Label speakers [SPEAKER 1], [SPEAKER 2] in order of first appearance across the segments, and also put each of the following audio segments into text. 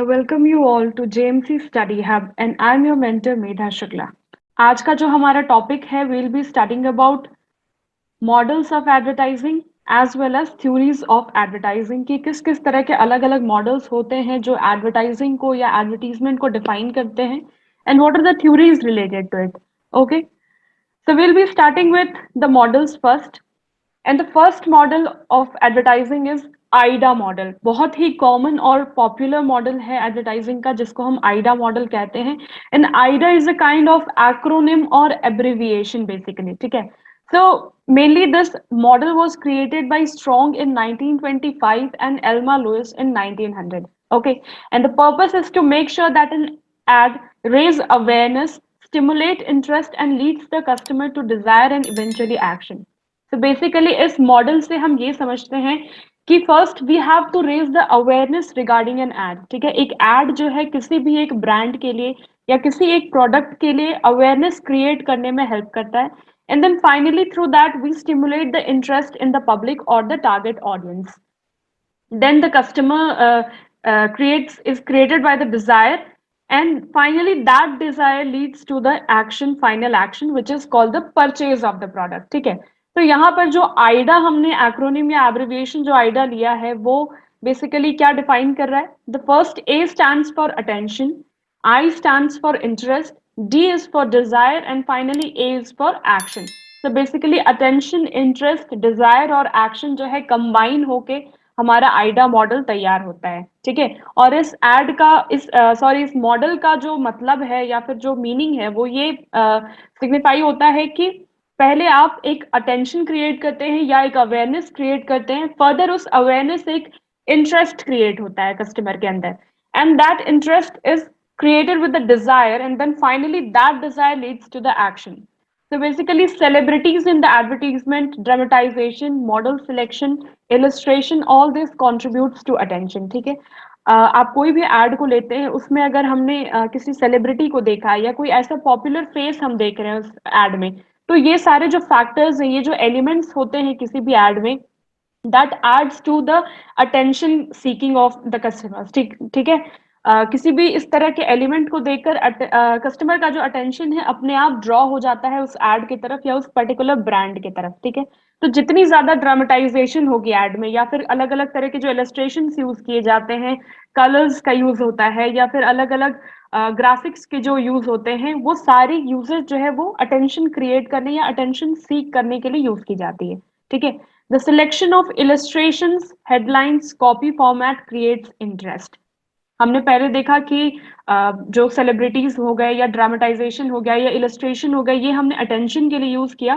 [SPEAKER 1] welcome you all to JMC Study Hub and I'm your mentor Medha Shukla. आज का जो हमारा topic है we'll be studying about models of advertising as well as theories of advertising कि किस किस तरह के अलग अलग मॉडल्स होते हैं जो एडवर्टाइजिंग को या एडवर्टीजमेंट को डिफाइन करते हैं and what are the theories related to it. Okay, so we'll be starting with the models first. And the first model of advertising is AIDA model. बहुत ही कॉमन और पॉपुलर मॉडल है advertising का जिसको हम AIDA model कहते हैं. And AIDA is a kind of acronym और एब्रिविएशन बेसिकली. ठीक है. So mainly this model was created by Strong in 1925 and Elmo Lewis in 1900. Okay, and the purpose is to make sure that an ad raise awareness, stimulate interest and leads the customer to desire and eventually action. तो basically इस model से हम ये समझते हैं कि first we have to raise the awareness regarding an ad. ठीक है. एक एड जो है किसी भी एक ब्रांड के लिए या किसी एक प्रोडक्ट के लिए अवेयरनेस क्रिएट करने में हेल्प करता है. And then finally through that we stimulate the interest in the public और the target audience. Then the customer is created by the desire, and finally that desire leads to the final action which is called the purchase of the product. ठीक है. तो यहाँ पर जो Aida हमने acronym या abbreviation जो Aida लिया है वो बेसिकली क्या डिफाइन कर रहा है. The first A stands for attention, I stands for interest, D is for Dzire and finally A is for action. तो बेसिकली अटेंशन, इंटरेस्ट, डिजायर और एक्शन जो है कंबाइन होके हमारा आइडा मॉडल तैयार होता है. ठीक है. और इस एड का इस मॉडल का जो मतलब है या फिर जो मीनिंग है वो ये सिग्निफाई होता है कि पहले आप एक अटेंशन क्रिएट करते हैं या एक अवेयरनेस क्रिएट करते हैं. फर्दर उस अवेयरनेस से एक इंटरेस्ट क्रिएट होता है कस्टमर के अंदर, and that interest is created with the desire, and then finally that desire leads to the action. So basically celebrities in the advertisement, dramatization, model selection, illustration, all this contributes to attention. ठीक है. आप कोई भी add को लेते हैं उसमें अगर हमने किसी सेलिब्रिटी को देखा है या कोई ऐसा पॉपुलर फेस हम देख रहे हैं उस एड में, तो ये सारे जो फैक्टर्स हैं, ये जो एलिमेंट्स होते हैं किसी भी एड में, that adds to the attention seeking of the customers. ठीक है. किसी भी इस तरह के एलिमेंट को देखकर कस्टमर का जो अटेंशन है अपने आप ड्रॉ हो जाता है उस एड की तरफ या उस पर्टिकुलर ब्रांड की तरफ. ठीक है. तो जितनी ज्यादा ड्रामेटाइजेशन होगी एड में या फिर अलग अलग तरह के जो इलस्ट्रेशन यूज किए जाते हैं, कलर्स का यूज होता है या फिर अलग अलग ग्राफिक्स के जो यूज होते हैं, वो सारी यूजेस जो है वो अटेंशन क्रिएट करने या अटेंशन सीक करने के लिए यूज की जाती है. ठीक है. The selection of illustrations, headlines, copy format creates interest. हमने पहले देखा कि जो सेलिब्रिटीज हो गए या ड्रामेटाइजेशन हो गया या इलस्ट्रेशन हो गया, ये हमने अटेंशन के लिए यूज किया.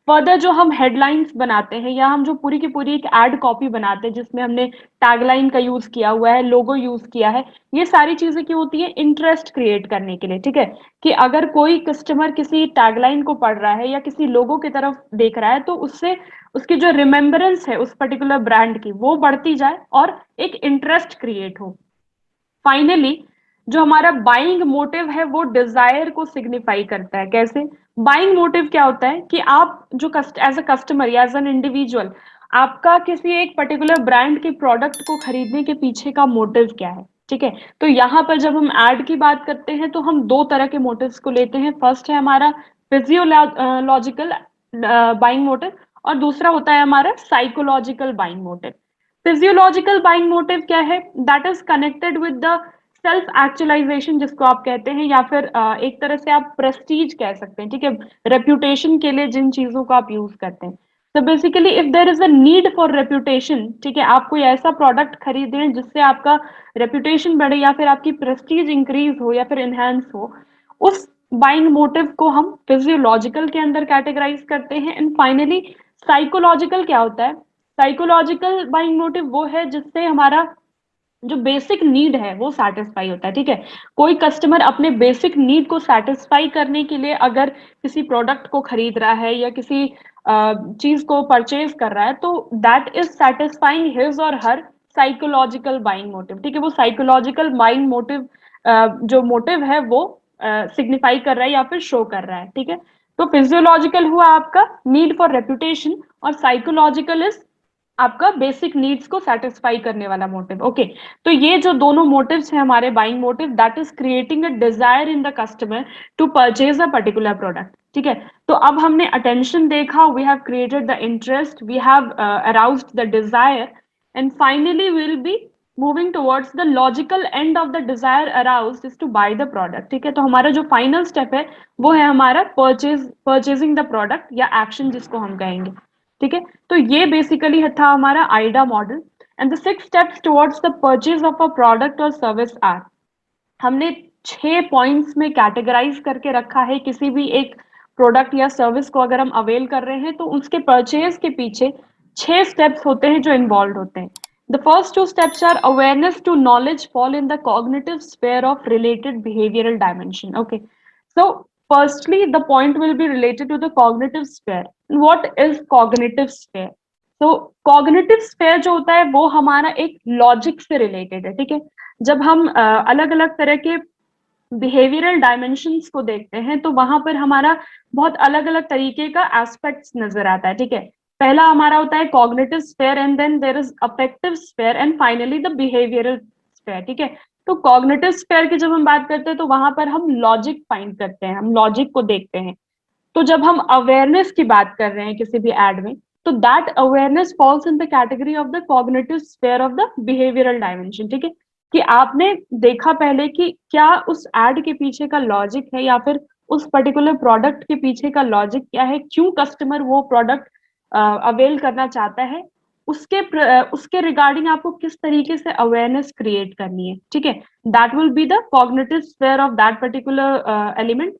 [SPEAKER 1] फर्दर जो हम हेडलाइंस बनाते हैं या हम जो पूरी की पूरी एक एड कॉपी बनाते हैं जिसमें हमने टैगलाइन का यूज किया हुआ है, लोगो यूज किया है, ये सारी चीजें क्यों होती है? इंटरेस्ट क्रिएट करने के लिए. ठीक है. कि अगर कोई कस्टमर किसी टैगलाइन को पढ़ रहा है या किसी लोगो की तरफ देख रहा है तो उससे उसकी जो रिमेम्बरेंस है उस पर्टिकुलर ब्रांड की वो बढ़ती जाए और एक इंटरेस्ट क्रिएट हो. फाइनली जो हमारा बाइंग मोटिव है वो डिजायर को सिग्निफाई करता है. कैसे? बाइंग मोटिव क्या होता है कि आप जो एज अ कस्टमर या एज एन इंडिविजुअल, आपका किसी एक पर्टिकुलर ब्रांड के प्रोडक्ट को खरीदने के पीछे का मोटिव क्या है. ठीक है. तो यहाँ पर जब हम एड की बात करते हैं तो हम दो तरह के मोटिव्स को लेते हैं. फर्स्ट है हमारा फिजियोलॉजिकल बाइंग मोटिव और दूसरा होता है हमारा psychological buying motive. Physiological buying motive क्या है? That is connected with the self actualization जिसको आप कहते हैं, या फिर एक तरह से आप प्रेस्टीज कह सकते हैं. ठीक है. रेप्यूटेशन के लिए जिन चीजों को आप यूज करते हैं. तो basically if there is a need for reputation, ठीक है, आप कोई ऐसा प्रोडक्ट खरीद रहे हैं जिससे आपका रेप्यूटेशन बढ़े या फिर आपकी प्रेस्टीज इंक्रीज हो या फिर इनहेंस हो, उस बाइंग मोटिव को हम फिजियोलॉजिकल के अंदर कैटेगराइज करते हैं. एंड फाइनली साइकोलॉजिकल क्या होता है? साइकोलॉजिकल बाइंग मोटिव वो है जिससे हमारा जो बेसिक नीड है वो सेटिस्फाई होता है. ठीक है. कोई कस्टमर अपने बेसिक नीड को सेटिस्फाई करने के लिए अगर किसी प्रोडक्ट को खरीद रहा है या किसी चीज को परचेज कर रहा है तो दैट इज सेटिस्फाइंग हिज और हर साइकोलॉजिकल बाइंग मोटिव. ठीक है. वो साइकोलॉजिकल बाइंग मोटिव जो मोटिव है वो सिग्निफाई कर रहा है या फिर शो कर रहा है. ठीक है. तो फिजियोलॉजिकल हुआ आपका नीड फॉर रेपुटेशन और साइकोलॉजिकल इज आपका बेसिक नीड्स को सेटिस्फाई करने वाला मोटिव। ओके, तो ये जो दोनों मोटिव्स हैं हमारे buying motive, that is creating a desire in the customer to purchase a particular product. ठीक है, तो अब हमने अटेंशन देखा, we have created the interest, we have aroused the desire, and finally we will be moving towards the logical end of the desire aroused is to buy the product. ठीक है, तो हमारा जो फाइनल स्टेप है वो है हमारा purchasing the product या एक्शन जिसको हम कहेंगे। ठीक है, तो ये बेसिकली था हमारा Aida model. And the 6 steps towards the purchase of a product और सर्विस आर, हमने 6 पॉइंट्स में कैटेगराइज करके रखा है किसी भी एक प्रोडक्ट या सर्विस को अगर हम अवेल कर रहे हैं तो उसके परचेज के पीछे 6 स्टेप्स होते हैं जो इन्वॉल्व होते हैं। The first 2 steps are awareness to knowledge fall in the cognitive sphere of related behavioural dimension. Okay, so firstly the point will be related to the cognitive sphere. What is cognitive sphere? तो cognitive sphere जो होता है वो हमारा एक logic से related है। ठीक है, जब हम अलग अलग तरह के बिहेवियरल डायमेंशंस को देखते हैं तो वहां पर हमारा बहुत अलग अलग तरीके का एस्पेक्ट्स नजर आता है। ठीक है, पहला हमारा होता है cognitive sphere, and then there is affective sphere, and finally the behavioural sphere. ठीक है, तो कॉग्निटिव स्फेयर की जब हम बात करते हैं तो वहां पर हम लॉजिक फाइंड करते हैं, हम लॉजिक को देखते हैं। तो जब हम अवेयरनेस की बात कर रहे हैं किसी भी एड में, तो that awareness falls in the category of the cognitive sphere of the behavioural dimension. ठीक है, कि आपने देखा पहले कि क्या उस एड के पीछे का लॉजिक है या फिर उस पर्टिकुलर प्रोडक्ट के पीछे का लॉजिक क्या है, क्यों कस्टमर वो प्रोडक्ट अवेल करना चाहता है, उसके रिगार्डिंग आपको किस तरीके से अवेयरनेस क्रिएट करनी है। ठीक है, that will be the cognitive sphere of that particular element.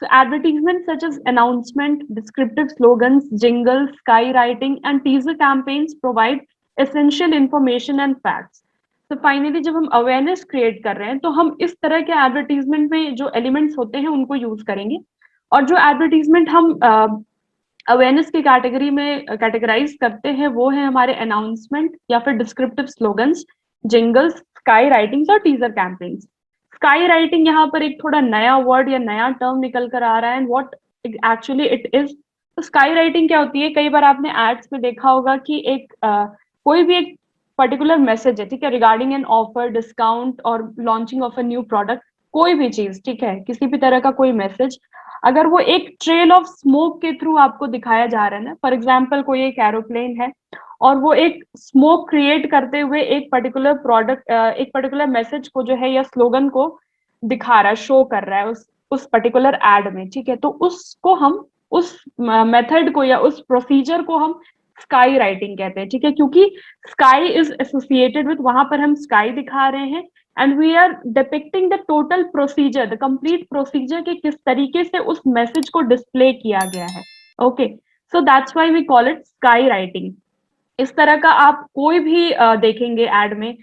[SPEAKER 1] So advertisements such as announcement, descriptive slogans, jingles, skywriting, and teaser campaigns provide essential information and facts. तो फाइनली जब हम अवेयरनेस क्रिएट कर रहे हैं तो हम इस तरह के एडवर्टीजमेंट में जो एलिमेंट्स होते हैं उनको यूज करेंगे। और जो एडवर्टीजमेंट हम अवेयरनेस की कैटेगरी में कैटेगराइज करते हैं वो है हमारे अनाउंसमेंट या फिर descriptive slogans, jingles, sky writings और टीजर कैंपेन्स। स्काई राइटिंग यहाँ पर एक थोड़ा नया वर्ड या नया टर्म निकल कर आ रहा है, and what actually it is. तो स्काई राइटिंग क्या होती है, कई बार आपने एड्स में देखा होगा कि एक कोई भी एक पर्टिकुलर मैसेज है, ठीक है, रिगार्डिंग एन ऑफर, डिस्काउंट और launching of a new product, कोई भी चीज, ठीक है, किसी भी तरह का कोई मैसेज, अगर वो एक ट्रेल ऑफ स्मोक के थ्रू आपको दिखाया जा रहा है ना, फॉर एग्जाम्पल कोई एक एरोप्लेन है और वो एक स्मोक क्रिएट करते हुए एक पर्टिकुलर प्रोडक्ट, एक पर्टिकुलर मैसेज को जो है या स्लोगन को दिखा रहा है, शो कर रहा है उस पर्टिकुलर एड में। ठीक है, तो उसको हम उस मेथड को या उस प्रोसीजर को हम स्काई राइटिंग कहते हैं। ठीक है, क्योंकि स्काई इज एसोसिएटेड विथ, वहां पर हम स्काई दिखा रहे हैं, and we are depicting the total procedure, the complete procedure के किस तरीके से उस मैसेज को डिस्प्ले किया गया है। Okay, so that's why we call it sky writing. इस तरह का आप कोई भी देखेंगे एड में,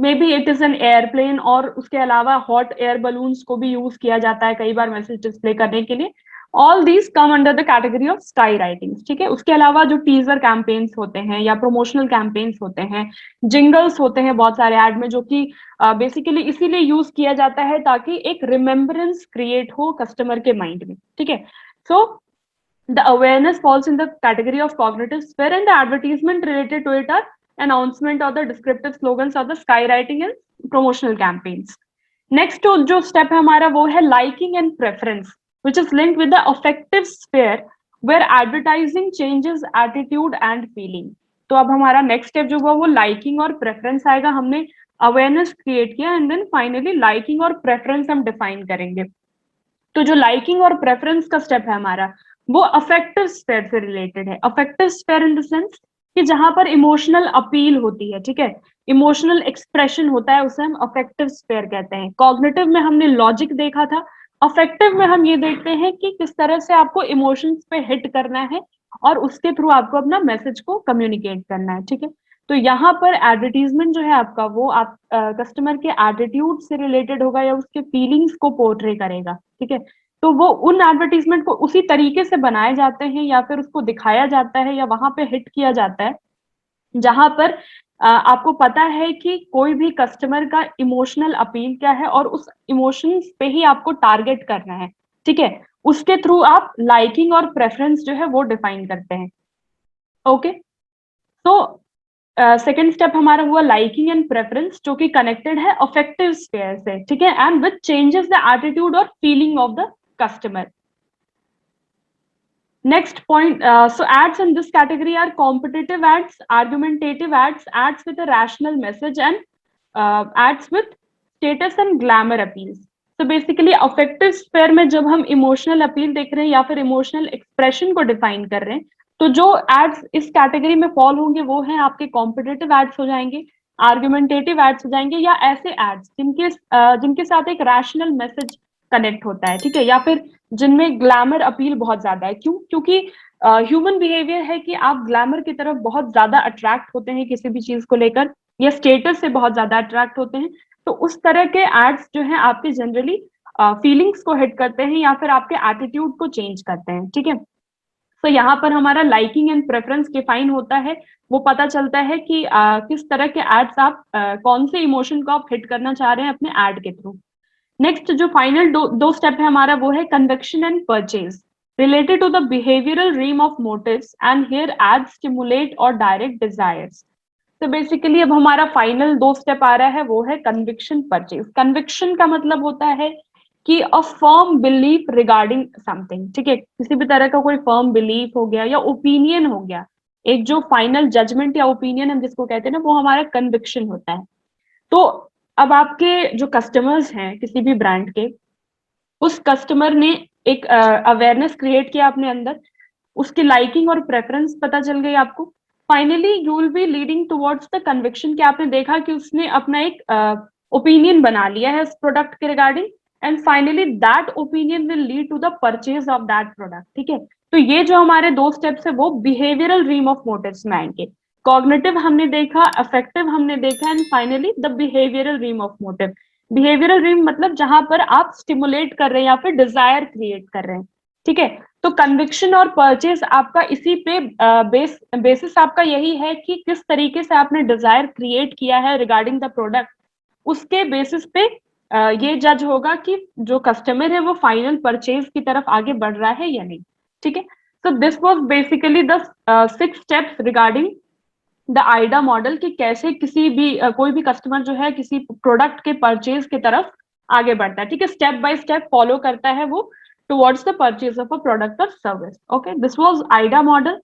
[SPEAKER 1] maybe it is an aeroplane, और उसके अलावा हॉट एयर बलून्स को भी यूज किया जाता है कई बार मैसेज डिस्प्ले करने के लिए। All these come under the category of sky writing. ठीक है, उसके अलावा जो टीजर कैंपेन्स होते हैं या प्रमोशनल कैंपेन्स होते हैं, जिंगल्स होते हैं बहुत सारे एड में, जो कि बेसिकली इसीलिए यूज किया जाता है ताकि एक रिमेम्बरेंस क्रिएट हो कस्टमर के माइंड में। ठीक है, सो the awareness falls in the category of cognitive sphere, and the advertisement related to it are announcement or the descriptive slogans or the skywriting and promotional campaigns. Next जो step है हमारा वो है liking and preference, which is linked with the affective sphere where advertising changes attitude and feeling. तो अब हमारा next step जो हुआ वो liking और preference आएगा। हमने awareness create किया and then finally liking और preference हम define करेंगे। तो जो लाइकिंग और प्रेफरेंस का स्टेप है हमारा वो अफेक्टिव स्फेयर से रिलेटेड है। Affective sphere in the sense कि जहां पर इमोशनल अपील होती है, ठीक है, इमोशनल एक्सप्रेशन होता है, उसे हम अफेक्टिव स्फेयर कहते हैं। कॉग्निटिव में हमने लॉजिक देखा था, अफेक्टिव में हम ये देखते हैं कि किस तरह से आपको इमोशंस पे हिट करना है और उसके थ्रू आपको अपना मैसेज को कम्युनिकेट करना है। ठीक है, तो यहाँ पर एडवर्टीजमेंट जो है आपका वो आप कस्टमर के एटीट्यूड से रिलेटेड होगा या उसके फीलिंग्स को पोर्ट्रे करेगा। ठीक है, तो वो उन एडवर्टीजमेंट को उसी तरीके से बनाए जाते हैं या फिर उसको दिखाया जाता है या वहां पे हिट किया जाता है जहां पर आपको पता है कि कोई भी कस्टमर का इमोशनल अपील क्या है और उस इमोशंस पे ही आपको टारगेट करना है। ठीक है, उसके थ्रू आप लाइकिंग और प्रेफरेंस जो है वो डिफाइन करते हैं। ओके, तो तो सेकेंड स्टेप हमारा हुआ लाइकिंग एंड प्रेफरेंस, जो कि कनेक्टेड है अफेक्टिव स्फीयर से, ठीक है, and which changes the attitude और feeling of the customer. Next point, so ads in this category are competitive ads, argumentative ads, ads with a rational message, and ads with status and glamour appeals. So basically affective sphere में जब हम emotional appeal देख रहे हैं या फिर emotional expression को define कर रहे हैं, तो जो ads इस category में fall होंगे वो हैं आपके competitive ads हो जाएंगे, argumentative ads हो जाएंगे, या ऐसे ads जिनके साथ एक rational message कनेक्ट होता है, ठीक है, या फिर जिनमें ग्लैमर अपील बहुत ज्यादा है. क्यों? क्योंकि ह्यूमन बिहेवियर है कि आप ग्लैमर की तरफ बहुत ज्यादा अट्रैक्ट होते हैं किसी भी चीज को लेकर, या स्टेटस से बहुत ज्यादा अट्रैक्ट होते हैं. तो उस तरह के एड्स जो है आपके जनरली फीलिंग्स को हिट करते हैं या फिर आपके एटीट्यूड को चेंज करते हैं, ठीक है. तो यहाँ पर हमारा लाइकिंग एंड प्रेफरेंस डिफाइन होता है, वो पता चलता है कि किस तरह के एड्स आप कौन से इमोशन को आप हिट करना चाह रहे हैं अपने एड के थ्रू. नेक्स्ट जो फाइनल दो स्टेप है हमारा वो है conviction and purchase related to the behavioural realm of motives and here ad stimulate और डायरेक्ट डिजायर्स. तो बेसिकली अब हमारा फाइनल दो स्टेप आ रहा है वो है कन्विक्शन परचेज. कन्विक्शन का मतलब होता है कि a firm belief regarding something, ठीक है, किसी भी तरह का कोई फर्म बिलीफ हो गया या ओपिनियन हो गया, एक जो फाइनल जजमेंट या ओपिनियन हम जिसको कहते हैं ना, वो हमारा कन्विक्शन होता है. तो अब आपके जो कस्टमर्स हैं किसी भी ब्रांड के, उस कस्टमर ने एक अवेयरनेस क्रिएट किया अपने अंदर, उसकी लाइकिंग और प्रेफरेंस पता चल गई आपको. Finally you will be leading towards the conviction कि आपने देखा कि उसने अपना एक ओपिनियन बना लिया है उस प्रोडक्ट के regarding, and finally that opinion will lead to the purchase of that product, ठीक है. तो ये जो हमारे दो स्टेप्स है वो बिहेवियरल रीम ऑफ मोटिव्स में आएंगे. कॉग्निटिव हमने देखा, अफेक्टिव हमने देखा, and finally the behavioural realm of motive. Behavioural realm मतलब जहां पर आप स्टिमुलेट कर रहे हैं या फिर डिजायर क्रिएट कर रहे हैं, ठीक है. तो कन्विक्शन और परचेज आपका इसी पे बेसिस आपका यही है कि किस तरीके से आपने डिजायर क्रिएट किया है रिगार्डिंग द प्रोडक्ट. उसके बेसिस पे ये जज होगा कि जो कस्टमर है वो फाइनल परचेज की तरफ आगे बढ़ रहा है या नहीं, ठीक है. So this was basically the 6 steps regarding the Aida model कि कैसे किसी भी कोई भी कस्टमर जो है किसी प्रोडक्ट के परचेज की तरफ आगे बढ़ता है, ठीक है, स्टेप बाय स्टेप फॉलो करता है वो towards the purchase of a product और service. Okay, this was AIDA model.